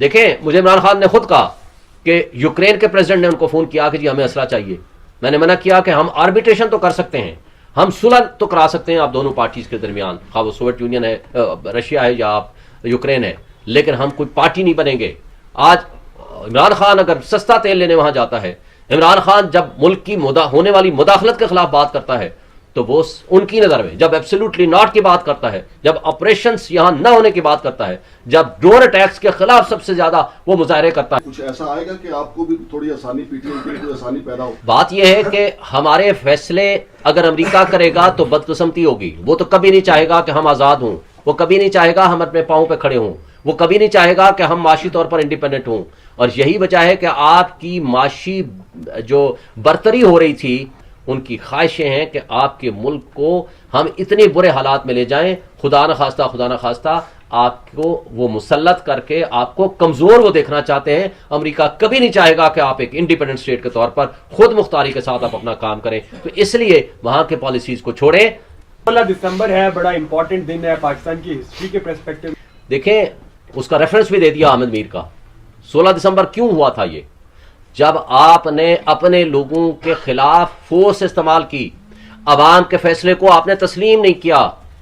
دیکھیں مجھے عمران خان نے خود کہا کہ یوکرین کے پریزیڈنٹ نے ان کو فون کیا کہ جی ہمیں اسلحہ چاہیے. میں نے منع کیا کہ ہم آربیٹریشن تو کر سکتے ہیں, ہم صلح تو کرا سکتے ہیں آپ دونوں پارٹیز کے درمیان, خواہ وہ سوویت یونین ہے, رشیا ہے یا آپ یوکرین ہے, لیکن ہم کوئی پارٹی نہیں بنیں گے. آج عمران خان اگر سستا تیل لینے وہاں جاتا ہے, عمران خان جب ملک کی ہونے والی مداخلت کے خلاف بات کرتا ہے تو وہ ان کی نظر میں, جب ایبسولوٹلی ناٹ کی بات کرتا ہے, جب آپریشنز یہاں نہ ہونے کی بات کرتا ہے, جب ڈرون اٹیکس کے خلاف سب سے زیادہ وہ مظاہرے کرتا ہے, کچھ ایسا آئے گا کہ آپ کو بھی تھوڑی آسانی پی ٹی ایم کے لیے آسانی پیدا ہو. بات یہ ہے کہ ہمارے فیصلے اگر امریکہ کرے گا تو بدقسمتی ہوگی. وہ تو کبھی نہیں چاہے گا کہ ہم آزاد ہوں, وہ کبھی نہیں چاہے گا ہم اپنے پاؤں پہ کھڑے ہوں, وہ کبھی نہیں چاہے گا کہ ہم معاشی طور پر انڈیپینڈنٹ ہوں. اور یہی وجہ ہے کہ آپ کی معاشی جو برتری ہو رہی تھی, ان کی خواہشیں ہیں کہ آپ کے ملک کو ہم اتنے برے حالات میں لے جائیں, خدا نہ خواستہ آپ کو وہ مسلط کر کے آپ کو کمزور وہ دیکھنا چاہتے ہیں. امریکہ کبھی نہیں چاہے گا کہ آپ ایک انڈیپینڈنٹ اسٹیٹ کے طور پر خود مختاری کے ساتھ آپ اپنا کام کریں. تو اس لیے وہاں کے پالیسیز کو چھوڑیں. 16 دسمبر ہے, بڑا امپورٹنٹ دن ہے پاکستان کی ہسٹری کے پرسپیکٹو. دیکھیں اس کا ریفرنس بھی دے دیا احمد میر کا. 16 دسمبر کیوں ہوا تھا؟ یہ جب آپ نے اپنے لوگوں کے خلاف فورس استعمال کی, عوام کے فیصلے کو آپ نے تسلیم نہیں کیا,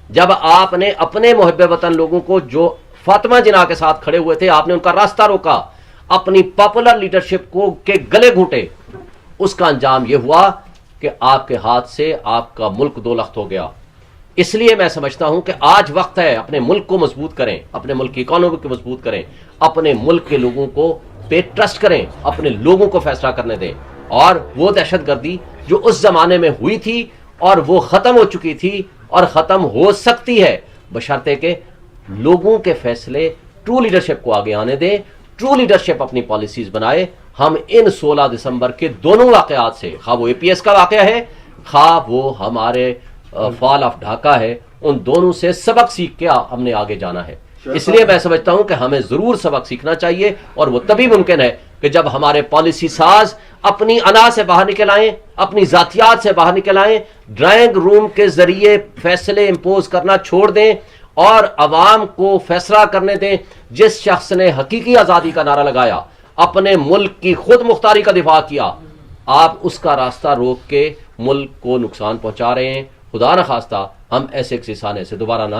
جب آپ نے اپنے محب وطن لوگوں کو جو فاطمہ جناح کے ساتھ کھڑے ہوئے تھے آپ نے ان کا راستہ روکا, اپنی پاپولر لیڈرشپ کو کے گلے گھونٹے, اس کا انجام یہ ہوا کہ آپ کے ہاتھ سے آپ کا ملک دو لخت ہو گیا. اس لیے میں سمجھتا ہوں کہ آج وقت ہے اپنے ملک کو مضبوط کریں, اپنے ملک کی اکانومی کو مضبوط کریں, اپنے ملک کے لوگوں کو پہ ٹرسٹ کریں, اپنے لوگوں کو فیصلہ کرنے دیں. اور وہ دہشت گردی جو اس زمانے میں ہوئی تھی اور وہ ختم ہو چکی تھی اور ختم ہو سکتی ہے, بشرطے کہ لوگوں کے فیصلے ٹرو لیڈرشپ کو آگے آنے دیں, ٹرو لیڈرشپ اپنی پالیسیز بنائے. ہم ان 16 دسمبر کے دونوں واقعات سے, خواہ وہ اے پی ایس کا واقعہ ہے, خواہ وہ ہمارے فال آف ڈھاکہ ہے, ان دونوں سے سبق سیکھ کے ہم نے آگے جانا ہے. اس لیے میں سمجھتا ہوں کہ ہمیں ضرور سبق سیکھنا چاہیے, اور وہ تبھی ممکن ہے کہ جب ہمارے پالیسی ساز اپنی انا سے باہر نکل آئیں, اپنی ذاتیات سے باہر نکل آئیں, ڈرائنگ روم کے ذریعے فیصلے امپوز کرنا چھوڑ دیں اور عوام کو فیصلہ کرنے دیں. جس شخص نے حقیقی آزادی کا نعرہ لگایا, اپنے ملک کی خود مختاری کا دفاع کیا, آپ اس کا راستہ روک کے ملک کو نقصان پہنچا رہے ہیں. خدا نہ خواستہ ہم ایسے کسانے سے دوبارہ نہ.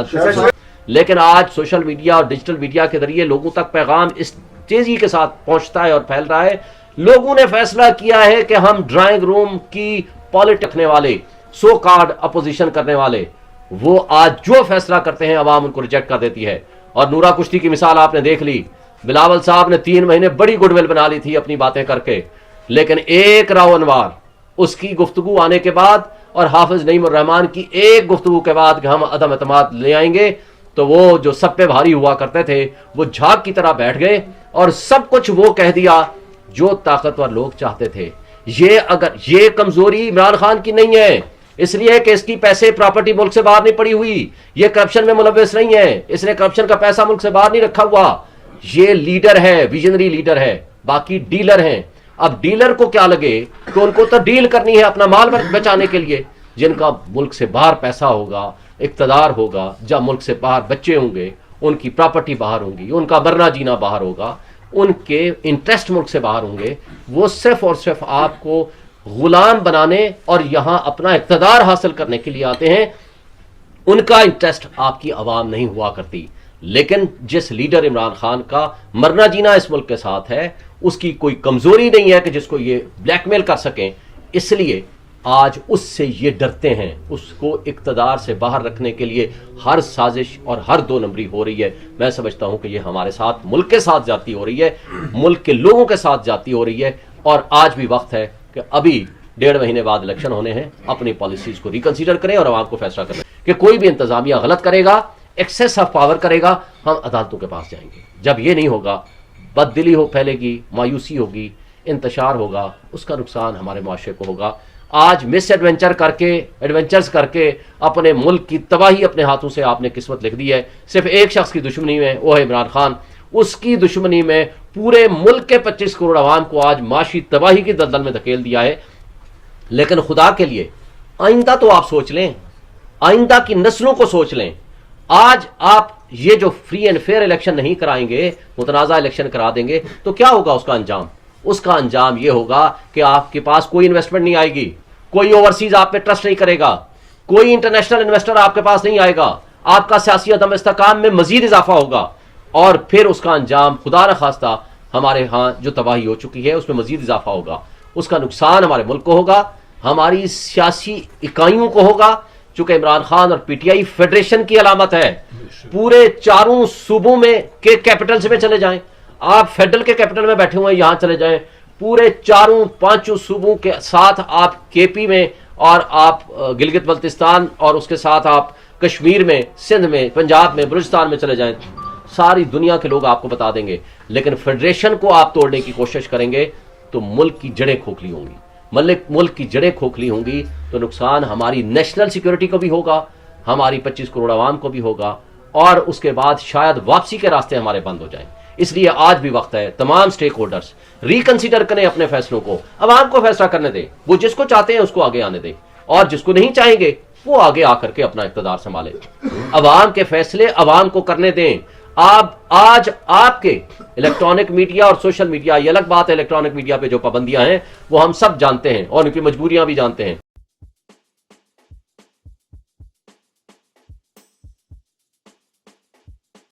لیکن آج سوشل میڈیا اور ڈیجیٹل میڈیا کے ذریعے لوگوں تک پیغام اس تیزی کے ساتھ پہنچتا ہے اور پھیل رہا ہے. لوگوں نے فیصلہ کیا ہے کہ ہم ڈرائنگ روم کی پالیٹکس رکھنے والے, سو کارڈ اپوزیشن کرنے والے, وہ آج جو فیصلہ کرتے ہیں عوام ان کو ریجیکٹ کر دیتی ہے. اور نورا کشتی کی مثال آپ نے دیکھ لی. بلاول صاحب نے 3 مہینے بڑی گڈ ول بنا لی تھی اپنی باتیں کر کے, لیکن ایک راو انوار اس کی گفتگو آنے کے بعد اور حافظ نعیم الرحمان کی ایک گفتگو کے بعد کہ ہم عدم اعتماد لے آئیں گے, تو وہ جو سب پہ بھاری ہوا کرتے تھے وہ جھاگ کی طرح بیٹھ گئے اور سب کچھ وہ کہہ دیا جو طاقتور لوگ چاہتے تھے. یہ کمزوری عمران خان کی نہیں ہے, اس لیے کہ اس کی پیسے پراپرٹی ملک سے باہر نہیں پڑی ہوئی, یہ کرپشن میں ملوث نہیں ہے, اس نے کرپشن کا پیسہ ملک سے باہر نہیں رکھا ہوا. یہ لیڈر ہے, ویژنری لیڈر ہے, باقی ڈیلر ہیں. اب ڈیلر کو کیا لگے کہ ان کو تو ڈیل کرنی ہے اپنا مال بچانے کے لیے. جن کا ملک سے باہر پیسہ ہوگا, اقتدار ہوگا, جب ملک سے باہر بچے ہوں گے, ان کی پراپرٹی باہر ہوں گی, ان کا مرنا جینا باہر ہوگا, ان کے انٹرسٹ ملک سے باہر ہوں گے, وہ صرف اور صرف آپ کو غلام بنانے اور یہاں اپنا اقتدار حاصل کرنے کے لیے آتے ہیں. ان کا انٹرسٹ آپ کی عوام نہیں ہوا کرتی. لیکن جس لیڈر عمران خان کا مرنا جینا اس ملک کے ساتھ ہے, اس کی کوئی کمزوری نہیں ہے کہ جس کو یہ بلیک میل کر سکیں. اس لیے آج اس سے یہ ڈرتے ہیں, اس کو اقتدار سے باہر رکھنے کے لیے ہر سازش اور ہر 2 نمبری ہو رہی ہے. میں سمجھتا ہوں کہ یہ ہمارے ساتھ, ملک کے ساتھ جاتی ہو رہی ہے, ملک کے لوگوں کے ساتھ جاتی ہو رہی ہے. اور آج بھی وقت ہے کہ ابھی 1.5 مہینے بعد الیکشن ہونے ہیں, اپنی پالیسیز کو ریکنسیڈر کریں اور عوام کو فیصلہ کریں کہ کوئی بھی انتظامیہ غلط کرے گا, ایکسیس آف پاور کرے گا, ہم عدالتوں کے پاس جائیں گے. جب یہ نہیں ہوگا, بد دلی پھیلے گی, مایوسی ہوگی, انتشار ہوگا, اس کا نقصان ہمارے معاشرے کو ہوگا. آج مس ایڈونچرز کر کے اپنے ملک کی تباہی اپنے ہاتھوں سے آپ نے قسمت لکھ دی ہے. صرف ایک شخص کی دشمنی میں, وہ ہے عمران خان. اس کی دشمنی میں پورے ملک کے 25 کروڑ عوام کو آج معاشی تباہی کی دلدل میں دھکیل دیا ہے. لیکن خدا کے لیے آئندہ تو آپ سوچ لیں, آئندہ کی نسلوں کو سوچ لیں. آج آپ یہ جو فری اینڈ فیئر الیکشن نہیں کرائیں گے، متنازع الیکشن کرا دیں گے، تو کیا ہوگا اس کا انجام؟ اس کا انجام یہ ہوگا کہ آپ کے پاس کوئی انویسٹمنٹ نہیں آئے گی، کوئی اوورسیز آپ پہ ٹرسٹ نہیں کرے گا، کوئی انٹرنیشنل انویسٹر آپ کے پاس نہیں آئے گا، آپ کا سیاسی عدم استحکام میں مزید اضافہ ہوگا، اور پھر اس کا انجام خدا نخواستہ ہمارے ہاں جو تباہی ہو چکی ہے اس میں مزید اضافہ ہوگا۔ اس کا نقصان ہمارے ملک کو ہوگا، ہماری سیاسی اکائیوں کو ہوگا، چونکہ عمران خان اور پی ٹی آئی فیڈریشن کی علامت ہے۔ پورے چاروں صوبوں میں کے کیپٹلز میں چلے جائیں، آپ فیڈرل کے کیپٹل میں بیٹھے ہوئے ہیں، یہاں چلے جائیں، پورے چاروں پانچوں صوبوں کے ساتھ آپ کے پی میں، اور آپ گلگت بلتستان، اور اس کے ساتھ آپ کشمیر میں، سندھ میں، پنجاب میں، بلوچستان میں چلے جائیں، ساری دنیا کے لوگ آپ کو بتا دیں گے۔ لیکن فیڈریشن کو آپ توڑنے کی کوشش کریں گے تو ملک کی جڑیں کھوکھلی ہوں گی، ملک کی جڑیں کھوکھلی ہوں گی تو نقصان ہماری نیشنل سیکیورٹی کو بھی ہوگا، ہماری 25 کروڑ عوام کو بھی ہوگا، اور اس کے بعد شاید واپسی کے راستے ہمارے بند ہو جائیں۔ اس لیے آج بھی وقت ہے تمام سٹیک ہولڈرز ریکنسیڈر کریں اپنے فیصلوں کو، عوام کو فیصلہ کرنے دیں، وہ جس کو چاہتے ہیں اس کو آگے آنے دیں، اور جس کو نہیں چاہیں گے وہ آگے آ کر کے اپنا اقتدار سنبھالیں۔ عوام کے فیصلے عوام کو کرنے دیں۔ آج آپ کے الیکٹرانک میڈیا اور سوشل میڈیا، یہ الگ بات ہے، الیکٹرانک میڈیا پہ جو پابندیاں ہیں وہ ہم سب جانتے ہیں اور ان کی مجبوریاں بھی جانتے ہیں،